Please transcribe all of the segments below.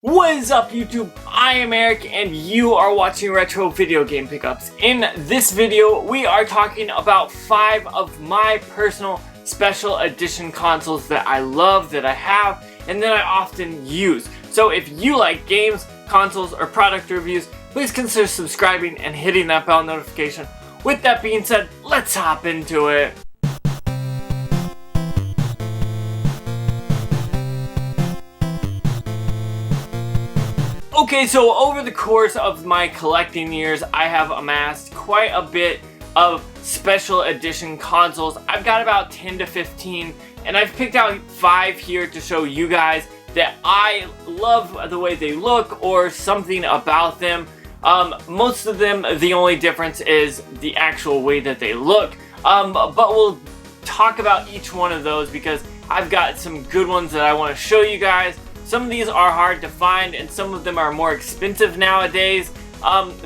What is up, YouTube? I am Eric and you are watching Retro Video Game Pickups. In this video, we are talking about 5 of my personal special edition consoles that I love, that I have, and that I often use. So if you like games, consoles, or product reviews, please consider subscribing and hitting that bell notification. With that being said, let's hop into it. Okay, so over the course of my collecting years, I have amassed quite a bit of special edition consoles. I've got about 10 to 15, and I've picked out 5 here to show you guys that I love the way they look or something about them. Most of them, the only difference is the actual way that they look. But we'll talk about each one of those because I've got some good ones that I want to show you guys. Some of these are hard to find and some of them are more expensive nowadays,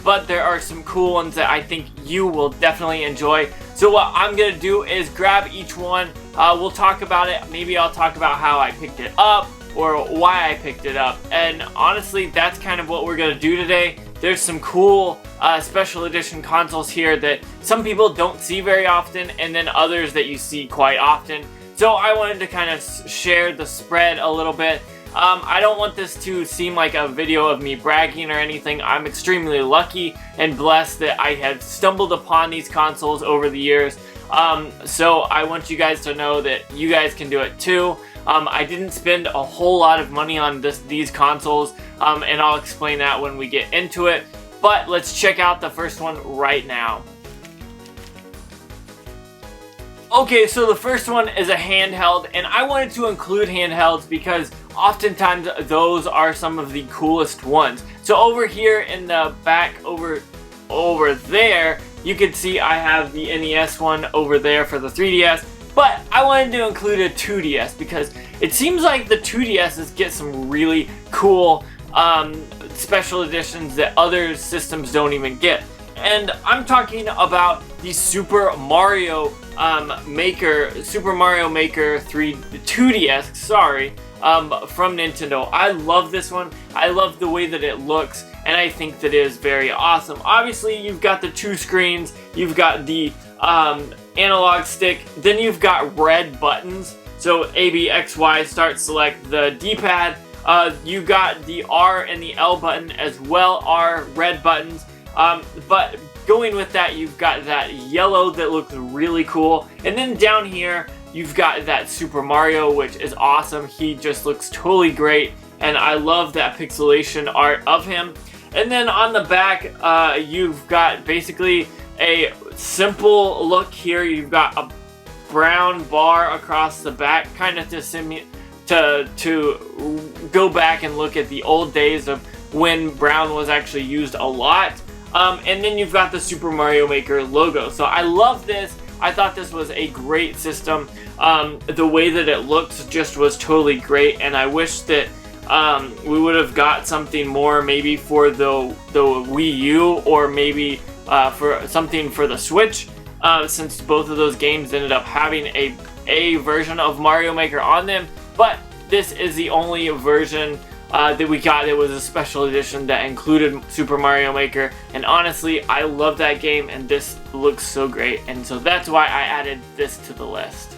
but there are some cool ones that I think you will definitely enjoy. So what I'm going to do is grab each one, we'll talk about it, maybe I'll talk about how I picked it up or why I picked it up, and honestly that's kind of what we're going to do today. There's some cool special edition consoles here that some people don't see very often and then others that you see quite often. So I wanted to kind of share the spread a little bit. I don't want this to seem like a video of me bragging or anything. I'm extremely lucky and blessed that I have stumbled upon these consoles over the years. So I want you guys to know that you guys can do it too. I didn't spend a whole lot of money on these consoles, and I'll explain that when we get into it. But let's check out the first one right now. Okay, so the first one is a handheld, and I wanted to include handhelds because oftentimes those are some of the coolest ones. So over here in the back, over there, you can see I have the NES one over there for the 3DS, but I wanted to include a 2DS because it seems like the 2DSs get some really cool special editions that other systems don't even get. And I'm talking about the Super Mario Maker 2DS, sorry, from Nintendo. I love this one. I love the way that it looks, and I think that it is very awesome. Obviously, you've got the 2 screens, you've got the analog stick, then you've got red buttons. So A, B, X, Y, start, select, the D-pad. You got the R and the L button as well, are red buttons. But going with that, you've got that yellow that looks really cool. And then down here, you've got that Super Mario, which is awesome. He just looks totally great. And I love that pixelation art of him. And then on the back, you've got basically a simple look here. You've got a brown bar across the back, kind of to go back and look at the old days of when brown was actually used a lot. And then you've got the Super Mario Maker logo. So I love this. I thought this was a great system. The way that it looks just was totally great, and I wish that we would have got something more maybe for the Wii U or maybe for something for the Switch, since both of those games ended up having a version of Mario Maker on them. But this is the only version that we got that was a special edition that included Super Mario Maker, and honestly I love that game and this looks so great, and so that's why I added this to the list.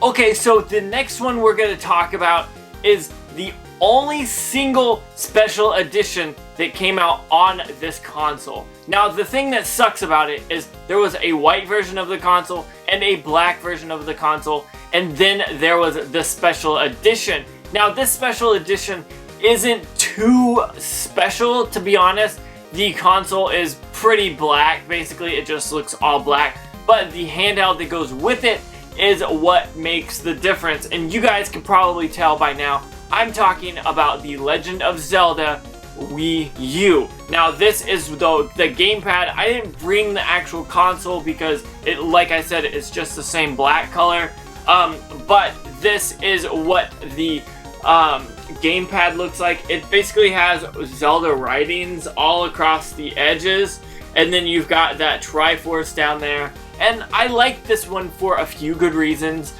Okay, so the next one we're going to talk about is the only single special edition that came out on this console. Now the thing that sucks about it is there was a white version of the console and a black version of the console, and then there was the special edition. Now this special edition isn't too special, to be honest. The console is pretty black, basically it just looks all black, but the handheld that goes with it is what makes the difference, and you guys can probably tell by now I'm talking about the Legend of Zelda Wii U. Now this is the gamepad. I didn't bring the actual console because it, like I said, it's just the same black color. But this is what the gamepad looks like. It basically has Zelda writings all across the edges, and then you've got that Triforce down there. And I like this one for a few good reasons.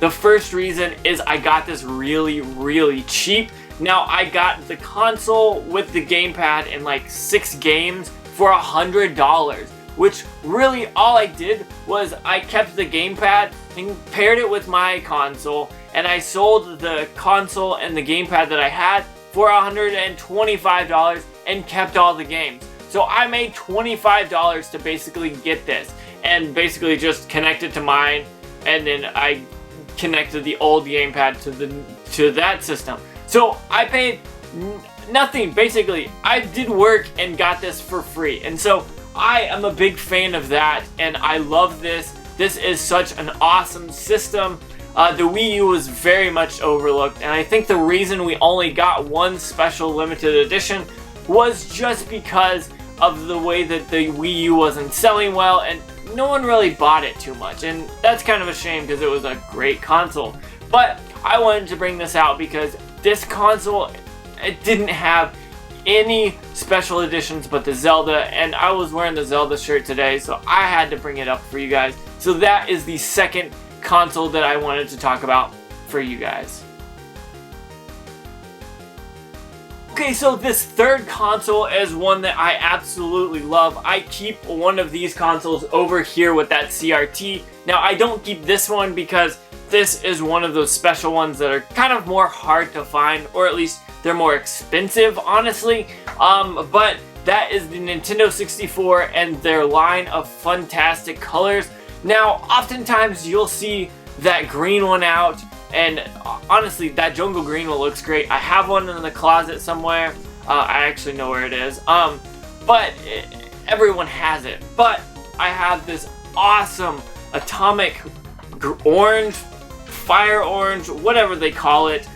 The first reason is I got this really cheap. Now, I got the console with the gamepad in like 6 games for $100, which really all I did was I kept the gamepad and paired it with my console, and I sold the console and the gamepad that I had for $125 and kept all the games. So I made $25 to basically get this, and basically just connected to mine, and then I connected the old gamepad to that system. So I paid nothing, basically. I did work and got this for free, and so I am a big fan of that, and I love this. This is such an awesome system. The Wii U was very much overlooked, and I think the reason we only got one special limited edition was just because of the way that the Wii U wasn't selling well, and no one really bought it too much, and that's kind of a shame because it was a great console. But I wanted to bring this out because this console, it didn't have any special editions but the Zelda, and I was wearing the Zelda shirt today, so I had to bring it up for you guys. So that is the second console that I wanted to talk about for you guys. Okay, so this third console is one that I absolutely love. I keep one of these consoles over here with that CRT. Now, I don't keep this one because this is one of those special ones that are kind of more hard to find, or at least they're more expensive, honestly. But that is the Nintendo 64 and their line of fantastic colors. Now, oftentimes you'll see that green one out, and honestly, that jungle green one looks great. I have one in the closet somewhere. I actually know where it is. But everyone has it. But I have this awesome atomic orange, fire orange, whatever they call it.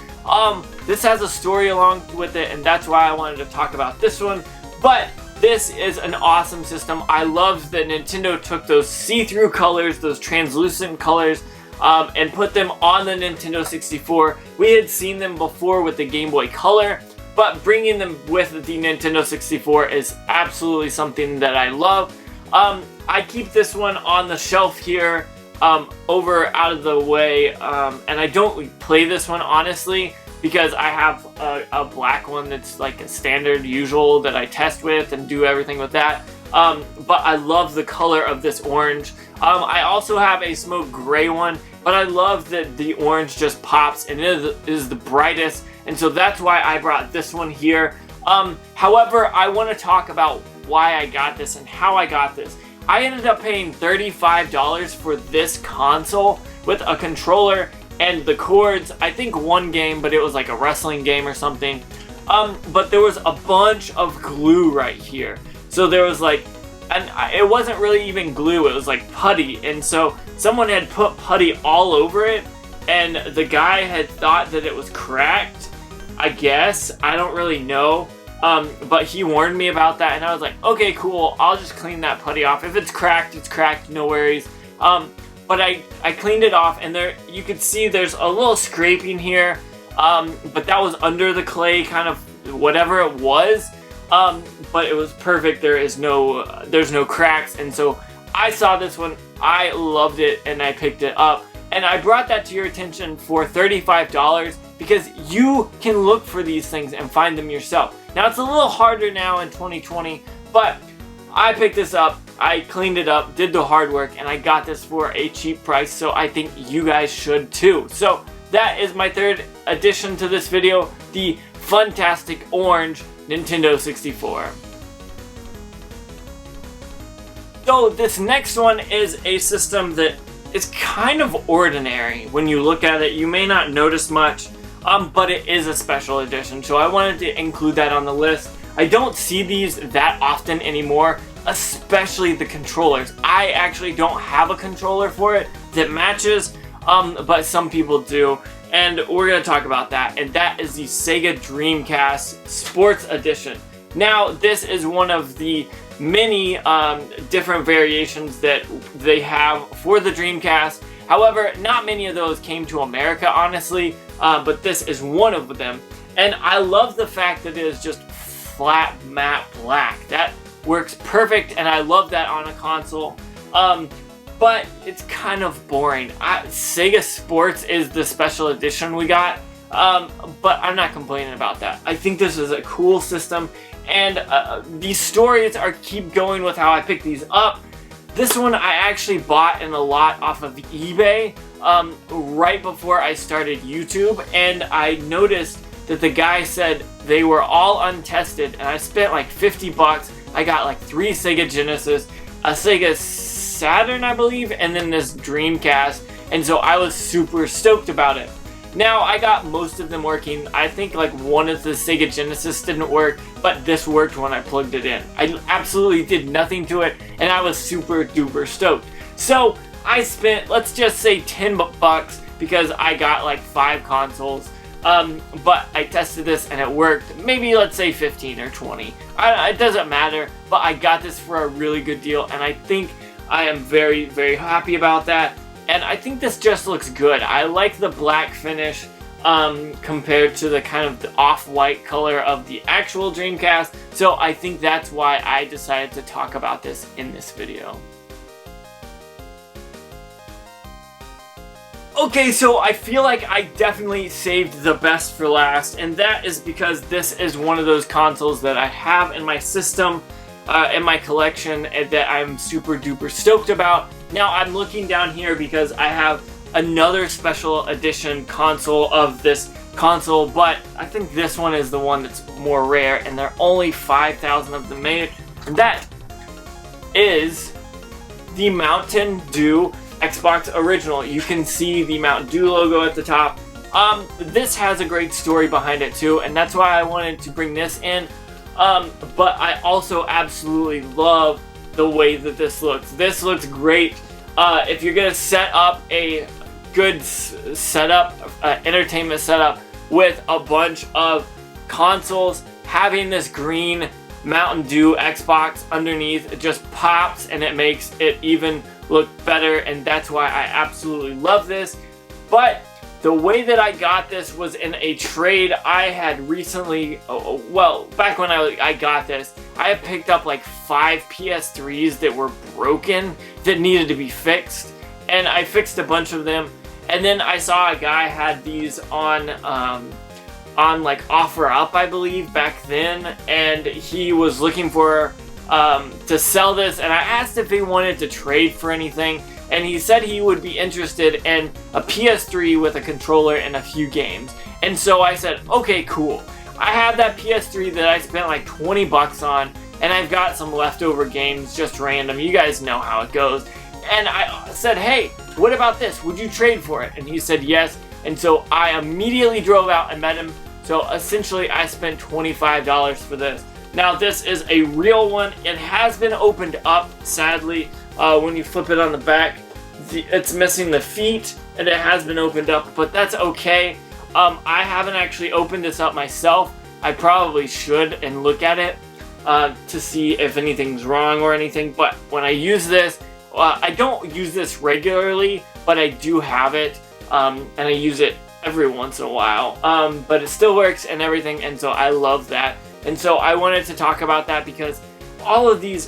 This has a story along with it, and that's why I wanted to talk about this one. But this is an awesome system. I love that Nintendo took those see-through colors, those translucent colors, and put them on the Nintendo 64. We had seen them before with the Game Boy Color, but bringing them with the Nintendo 64 is absolutely something that I love. I keep this one on the shelf here, over out of the way, and I don't play this one, honestly, because I have a black one that's like a standard usual that I test with and do everything with that. But I love the color of this orange. I also have a smoke gray one, but I love that the orange just pops and it is the brightest, and so that's why I brought this one here. However, I want to talk about why I got this and how I got this. I ended up paying $35 for this console with a controller and the cords. I think one game, but it was like a wrestling game or something. But there was a bunch of glue right here. So there was like, and it wasn't really even glue, it was like putty. And so someone had put putty all over it, and the guy had thought that it was cracked, I guess. I don't really know. But he warned me about that, and I was like, okay, cool, I'll just clean that putty off. If it's cracked, no worries. But I cleaned it off, and there you can see there's a little scraping here, but that was under the clay, kind of whatever it was. But it was perfect. There's no cracks, and so I saw this one, I loved it, and I picked it up. And I brought that to your attention for $35 because you can look for these things and find them yourself. Now, it's a little harder now in 2020, but I picked this up, I cleaned it up, did the hard work, and I got this for a cheap price, so I think you guys should too. So that is my third addition to this video, the fantastic orange Nintendo 64. So this next one is a system that is kind of ordinary. When you look at it, you may not notice much, but it is a special edition, so I wanted to include that on the list. I don't see these that often anymore, especially the controllers. I actually don't have a controller for it that matches, but some people do, and we're going to talk about that, and that is the Sega Dreamcast Sports Edition. Now, this is one of the many different variations that they have for the Dreamcast. However, not many of those came to America, honestly, but this is one of them. And I love the fact that it is just flat matte black. That works perfect, and I love that on a console. but it's kind of boring. Sega Sports is the special edition we got, but I'm not complaining about that. I think this is a cool system, and these stories keep going with how I pick these up. This one I actually bought in a lot off of eBay right before I started YouTube, and I noticed that the guy said they were all untested, and I spent like 50 bucks. I got like 3 Sega Genesis, a Sega Saturn, I believe, and then this Dreamcast, and so I was super stoked about it. Now, I got most of them working. I think like one of the Sega Genesis didn't work, but this worked when I plugged it in. I absolutely did nothing to it, and I was super duper stoked. So I spent, let's just say 10 bucks because I got like 5 consoles. But I tested this and it worked. Maybe let's say 15 or 20. It doesn't matter, but I got this for a really good deal, and I think I am very, very happy about that. And I think this just looks good. I like the black finish compared to the kind of the off-white color of the actual Dreamcast. So I think that's why I decided to talk about this in this video. Okay, so I feel like I definitely saved the best for last, and that is because this is one of those consoles that I have in my system, in my collection, and that I'm super duper stoked about. Now I'm looking down here because I have another special edition console of this console, but I think this one is the one that's more rare, and there are only 5,000 of them made, and that is the Mountain Dew Xbox Original. You can see the Mountain Dew logo at the top. This has a great story behind it too, and that's why I wanted to bring this in. But I also absolutely love the way that this looks. This looks great. If you're gonna set up a good setup, entertainment setup with a bunch of consoles, having this green Mountain Dew Xbox underneath, it just pops and it makes it even look better, and that's why I absolutely love this. But the way that I got this was in a trade I had recently, well, back when I got this, I had picked up like 5 PS3s that were broken, that needed to be fixed, and I fixed a bunch of them, and then I saw a guy had these on like OfferUp, I believe, back then, and he was looking for to sell this, and I asked if he wanted to trade for anything, and he said he would be interested in a PS3 with a controller and a few games. And so I said, okay, cool. I have that PS3 that I spent like 20 bucks on, and I've got some leftover games, just random. You guys know how it goes. And I said, hey, what about this? Would you trade for it? And he said yes. And so I immediately drove out and met him. So essentially I spent $25 for this. Now this is a real one. It has been opened up, sadly. When you flip it on the back, it's missing the feet, and it has been opened up, but that's okay. I haven't actually opened this up myself. I probably should and look at it to see if anything's wrong or anything, but when I use this, I don't use this regularly, but I do have it, and I use it every once in a while, but it still works and everything, and so I love that. And so I wanted to talk about that because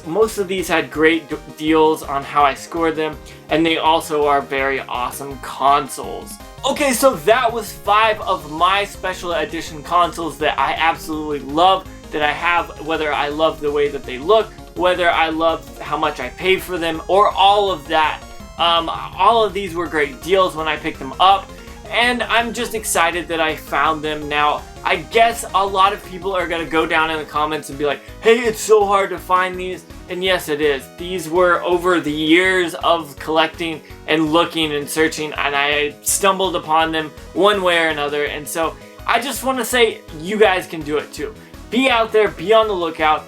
most of these had great deals on how I scored them, and they also are very awesome consoles. Okay, so that was 5 of my special edition consoles that I absolutely love, that I have, whether I love the way that they look, whether I love how much I paid for them, or all of that. All of these were great deals when I picked them up, and I'm just excited that I found them. Now, I guess a lot of people are going to go down in the comments and be like, hey, it's so hard to find these. And yes, it is. These were over the years of collecting and looking and searching, and I stumbled upon them one way or another. And so I just want to say you guys can do it too. Be out there, be on the lookout.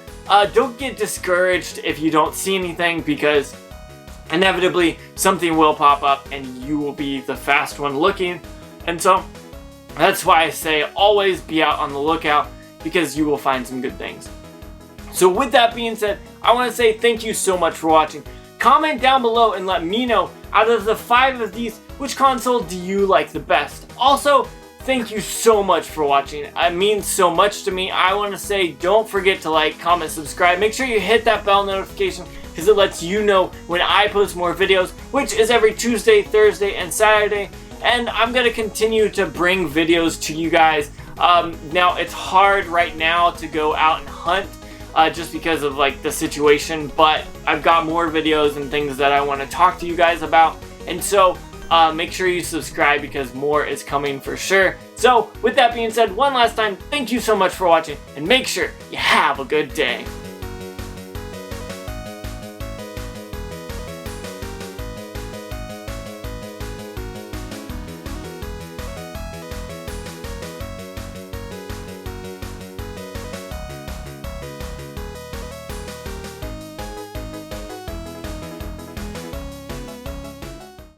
Don't get discouraged if you don't see anything, because inevitably something will pop up and you will be the fast one looking. And so that's why I say always be out on the lookout, because you will find some good things. So with that being said, I want to say thank you so much for watching. Comment down below and let me know, out of the 5 of these, which console do you like the best? Also, thank you so much for watching. It means so much to me. I want to say don't forget to like, comment, subscribe. Make sure you hit that bell notification because it lets you know when I post more videos, which is every Tuesday, Thursday, and Saturday. And I'm going to continue to bring videos to you guys. Now, it's hard right now to go out and hunt just because of like the situation, but I've got more videos and things that I want to talk to you guys about. And so make sure you subscribe because more is coming for sure. So with that being said, one last time, thank you so much for watching, and make sure you have a good day.